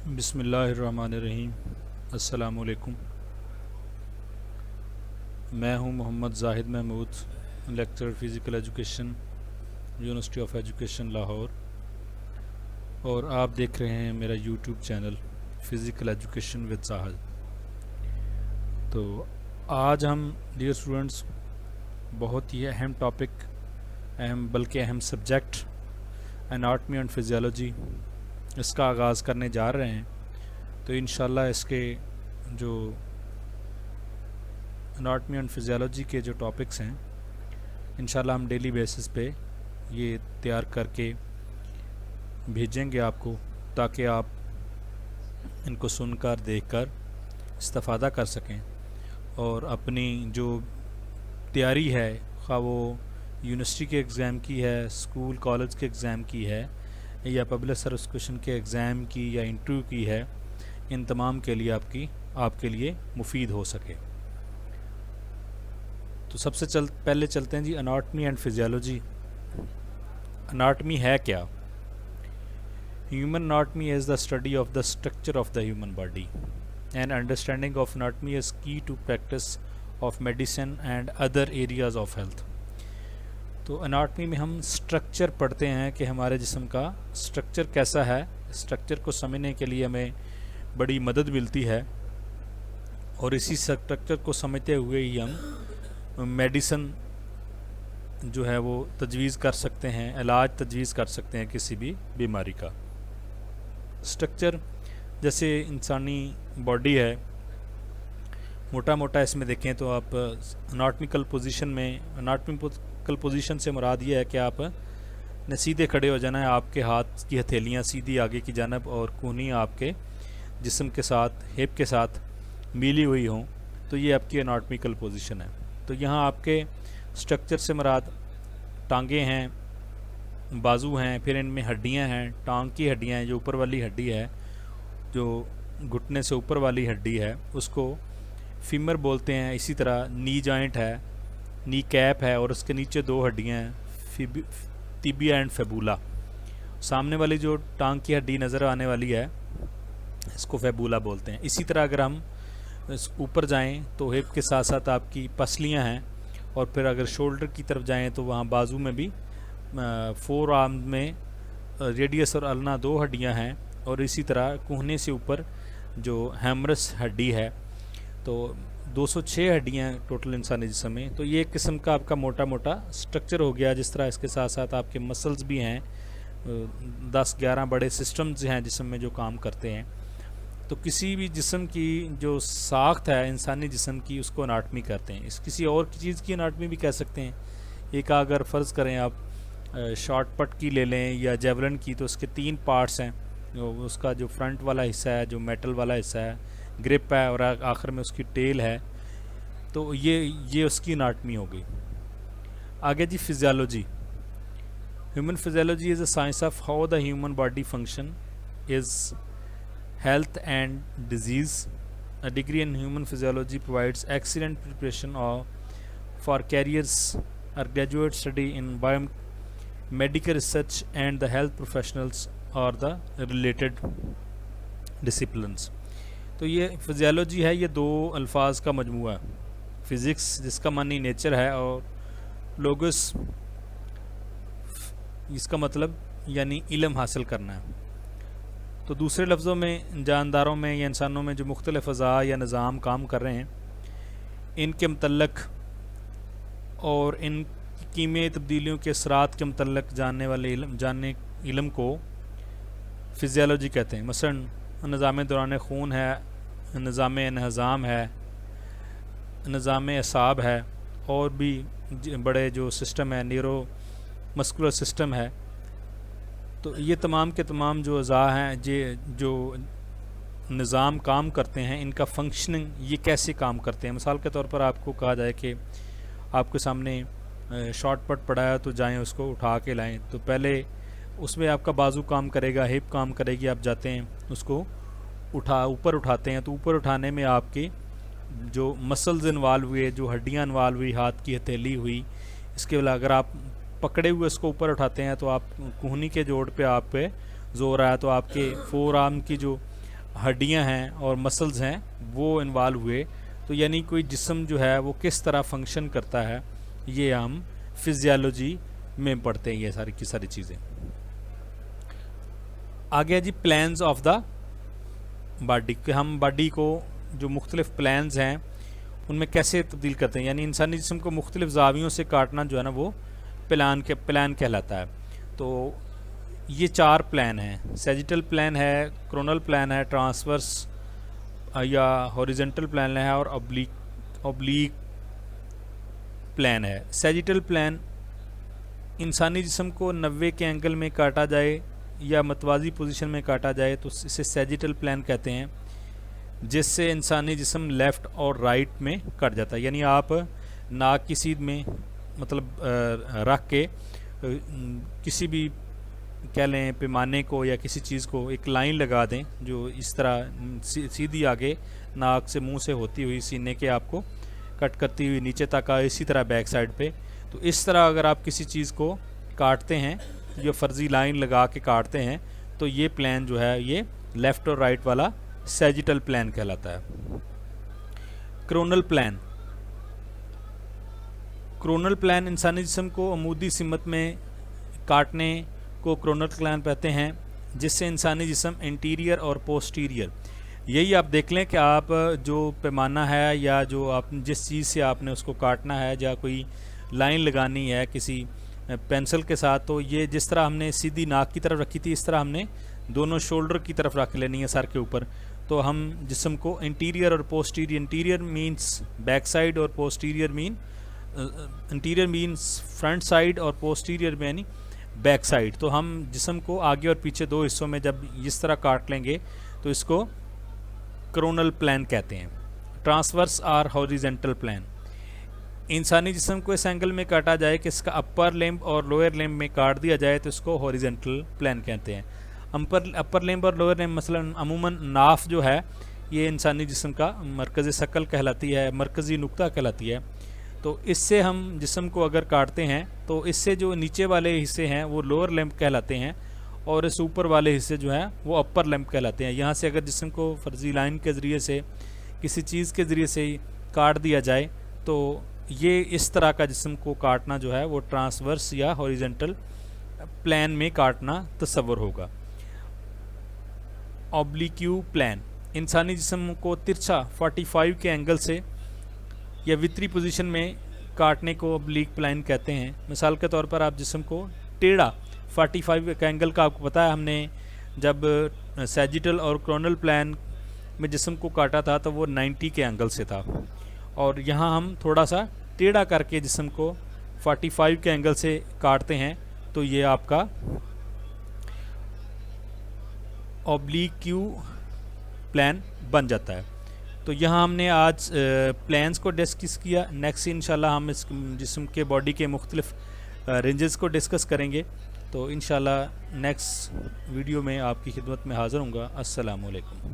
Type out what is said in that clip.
بسم اللہ الرحمن الرحیم۔ السلام علیکم۔ میں ہوں Muhammad Zahid Mahmood, lecturer physical education, university of education Lahore, اور آپ دیکھ رہے ہیں میرا YouTube channel physical education with Zahid. تو آج ہم ڈیئر اسٹوڈنٹس بہت ہی اہم ٹاپک، بلکہ اہم سبجیکٹ اناٹمی اینڈ فزیالوجی اس کا آغاز کرنے جا رہے ہیں۔ تو انشاءاللہ اس کے جو اناٹمی اینڈ فزیالوجی کے جو ٹاپکس ہیں انشاءاللہ ہم ڈیلی بیسس پہ یہ تیار کر کے بھیجیں گے آپ کو، تاکہ آپ ان کو سن کر دیکھ کر استفادہ کر سکیں اور اپنی جو تیاری ہے، خواہ وہ یونیورسٹی کے ایگزام کی ہے، اسکول کالج کے ایگزام کی ہے، یا پبلک سروس کمیشن کے ایگزام کی یا انٹرویو کی ہے، ان تمام کے لیے آپ کے لیے مفید ہو سکے۔ تو سب سے پہلے چلتے ہیں جی اناٹمی اینڈ فزیالوجی۔ اناٹمی ہے کیا؟ Human anatomy is the study of the structure of the human body and understanding of anatomy is key to practice of medicine and other areas of health. تو anatomy میں ہم structure پڑھتے ہیں کہ ہمارے جسم کا سٹرکچر کیسا ہے۔ سٹرکچر کو سمجھنے کے لیے ہمیں بڑی مدد ملتی ہے، اور اسی سٹرکچر کو سمجھتے ہوئے ہی ہم میڈیسن جو ہے وہ تجویز کر سکتے ہیں، علاج تجویز کر سکتے ہیں کسی بھی بیماری کا۔ سٹرکچر جیسے انسانی باڈی ہے، موٹا موٹا اس میں دیکھیں تو آپ اناٹمیکل پوزیشن سے مراد یہ ہے کہ آپ نے سیدھے کھڑے ہو جانا ہے، آپ کے ہاتھ کی ہتھیلیاں سیدھی آگے کی جانب اور کونیاں آپ کے جسم کے ساتھ، ہپ کے ساتھ میلی ہوئی ہوں، تو یہ آپ کی اناٹمیکل پوزیشن ہے۔ تو یہاں آپ کے سٹرکچر سے مراد ٹانگیں ہیں، بازو ہیں، پھر ان میں ہڈیاں ہیں، ٹانگ کی ہڈیاں ہیں، جو اوپر والی ہڈی ہے، جو گھٹنے سے اوپر والی ہڈی ہے، اس کو فیمر بولتے ہیں۔ اسی طرح نی جوائنٹ ہے، نی کیپ ہے، اور اس کے نیچے دو ہڈیاں ہیں، تیبیا اینڈ فیبولا۔ سامنے والی جو ٹانگ کی ہڈی نظر آنے والی ہے اس کو فیبولا بولتے ہیں۔ اسی طرح اگر ہم اوپر جائیں تو ہپ کے ساتھ ساتھ آپ کی پسلیاں ہیں، اور پھر اگر شولڈر کی طرف جائیں تو وہاں بازو میں بھی فور آرم میں ریڈیس اور النا دو ہڈیاں ہیں، اور اسی طرح کہنے سے اوپر جو ہیمرس ہڈی ہے، تو 206 ہڈیاں ٹوٹل انسانی جسم میں۔ تو یہ ایک قسم کا آپ کا موٹا موٹا سٹرکچر ہو گیا، جس طرح اس کے ساتھ ساتھ آپ کے مسلز بھی ہیں، 10-11 بڑے سسٹمز ہیں جسم میں جو کام کرتے ہیں۔ تو کسی بھی جسم کی جو ساخت ہے انسانی جسم کی، اس کو اناٹمی کہتے ہیں۔ کسی اور چیز کی اناٹمی بھی کہہ سکتے ہیں۔ ایک اگر فرض کریں آپ شارٹ پٹ کی لے لیں یا جیولن کی، تو اس کے 3 پارٹس ہیں۔ اس کا جو فرنٹ والا حصہ ہے، جو میٹل والا حصہ ہے، گرپ ہے، اور آخر میں اس کی ٹیل ہے۔ تو یہ اس کی اناٹمی ہو گئی۔ آگے جی physiology. Human physiology is a science of how the human body function is health and disease. A degree in human physiology provides excellent preparation for careers or graduate study in biomedical research and the health professionals or the related disciplines. تو یہ physiology ہے، یہ 2 الفاظ کا مجموعہ ہے۔ Physics جس کا معنی نیچر ہے، اور لوگس جس کا مطلب یعنی علم حاصل کرنا ہے۔ تو دوسرے لفظوں میں جانداروں میں یا انسانوں میں جو مختلف اعضاء یا نظام کام کر رہے ہیں، ان کے متعلق اور ان کیمیائی تبدیلیوں کے اثرات کے متعلق جاننے علم کو فزیالوجی کہتے ہیں۔ مثلا نظام دوران خون ہے، نظام انہضام ہے، نظام اعصاب ہے، اور بھی بڑے جو سسٹم ہے، نیورو مسکولر سسٹم ہے۔ تو یہ تمام کے تمام جو اعضاء ہیں، جو نظام کام کرتے ہیں، ان کا فنکشننگ یہ کیسے کام کرتے ہیں۔ مثال کے طور پر آپ کو کہا جائے کہ آپ کے سامنے شارٹ پٹ پڑا ہے، تو جائیں اس کو اٹھا کے لائیں، تو پہلے اس میں آپ کا بازو کام کرے گا، ہپ کام کرے گی، آپ جاتے ہیں اس کو اوپر اٹھاتے ہیں، تو اوپر اٹھانے میں آپ کے جو مسلز انوالو ہوئے، جو ہڈیاں انوالو ہوئی، ہاتھ کی ہتھیلی ہوئی، اس کے علاوہ اگر آپ پکڑے ہوئے اس کو اوپر اٹھاتے ہیں تو آپ کوہنی کے جوڑ پہ آپ پہ زور آیا، تو آپ کے فور آرم کی جو ہڈیاں ہیں اور مسلز ہیں وہ انوالو ہوئے. تو یعنی کوئی جسم جو ہے وہ کس طرح فنکشن کرتا ہے یہ ہم فزیالوجی میں پڑھتے ہیں یہ ساری کی ساری چیزیں. آگے جی پلانز آف دا باڈی کہ ہم باڈی کو جو مختلف پلانز ہیں ان میں کیسے تبدیل کرتے ہیں. یعنی انسانی جسم کو مختلف زاویوں سے کاٹنا جو ہے نا وہ پلان کہلاتا ہے. تو یہ 4 پلان ہیں. سیجیٹل پلان ہے, کرونل پلان ہے, ٹرانسورس یا ہاریزونٹل پلان ہے اور اوبلیک پلان ہے. سیجیٹل پلان انسانی جسم کو 90 کے اینگل میں کاٹا جائے یا متوازی پوزیشن میں کاٹا جائے تو اسے سیجیٹل پلان کہتے ہیں, جس سے انسانی جسم لیفٹ اور رائٹ میں کٹ جاتا ہے. یعنی آپ ناک کی سیدھ میں مطلب رکھ کے کسی بھی کہہ لیں پیمانے کو یا کسی چیز کو ایک لائن لگا دیں جو اس طرح سیدھی آگے ناک سے منہ سے ہوتی ہوئی سینے کے آپ کو کٹ کرتی ہوئی نیچے تک آئے, اسی طرح بیک سائڈ پہ. تو اس طرح اگر آپ کسی چیز کو کاٹتے ہیں جو فرضی لائن لگا کے کاٹتے ہیں تو یہ پلان جو ہے یہ لیفٹ اور رائٹ والا سیجیٹل پلان کہلاتا ہے. کرونل پلان. کرونل پلان انسانی جسم کو عمودی سمت میں کاٹنے کو کرونل پلان کہتے ہیں, جس سے انسانی جسم انٹیریئر اور پوسٹیریئر, یہی آپ دیکھ لیں کہ آپ جو پیمانہ ہے یا جو آپ جس چیز سے آپ نے اس کو کاٹنا ہے یا کوئی لائن لگانی ہے کسی پینسل کے ساتھ, تو یہ جس طرح ہم نے سیدھی ناک کی طرف رکھی تھی اس طرح ہم نے دونوں شولڈر کی طرف رکھ لینی ہے سر کے اوپر. تو ہم جسم کو انٹیریئر اور posterior, anterior means back side اور posterior anterior means front side اور پوسٹیریئر یعنی بیک سائڈ. تو ہم جسم کو آگے اور پیچھے 2 حصوں میں جب اس طرح کاٹ لیں گے تو اس کو کرونل پلان کہتے ہیں. ٹرانسورس اور ہاریزونٹل پلان. انسانی جسم کو اس اینگل میں کاٹا جائے کہ اس کا اپر لمب اور لوئر لمب میں کاٹ دیا جائے تو اس کو ہاریزونٹل پلان کہتے ہیں. اپر لمب اور لوئر لمب مثلا عموماً ناف جو ہے یہ انسانی جسم کا مرکز ثقل کہلاتی ہے, مرکزی نقطہ کہلاتی ہے. تو اس سے ہم جسم کو اگر کاٹتے ہیں تو اس سے جو نیچے والے حصے ہیں وہ لوئر لمب کہلاتے ہیں اور اس اوپر والے حصے جو ہیں وہ اپر لمب کہلاتے ہیں. یہاں سے اگر جسم کو فرضی لائن کے ذریعے سے کسی چیز کے ذریعے سے کاٹ دیا جائے تو یہ اس طرح کا جسم کو کاٹنا جو ہے وہ ٹرانسورس یا ہاریزونٹل پلان میں کاٹنا تصور ہوگا. اوبلیکیو پلان. انسانی جسم کو ترچھا 45 کے اینگل سے یا وتری پوزیشن میں کاٹنے کو اوبلیک پلان کہتے ہیں. مثال کے طور پر آپ جسم کو ٹیڑھا 45 کا اینگل کا آپ کو پتہ ہے ہم نے جب سیجیٹل اور کرونل پلان میں جسم کو کاٹا تھا تو وہ 90 کے اینگل سے تھا, اور یہاں ہم تھوڑا سا ٹیڑھا کر کے جسم کو 45 کے اینگل سے کاٹتے ہیں تو یہ آپ کا اوبلیکیو پلان بن جاتا ہے. تو یہاں ہم نے آج پلانز کو ڈسکس کیا. نیکسٹ انشاءاللہ ہم اس جسم کے باڈی کے مختلف رینجز کو ڈسکس کریں گے. تو انشاءاللہ نیکسٹ ویڈیو میں آپ کی خدمت میں حاضر ہوں گا. السلام علیکم.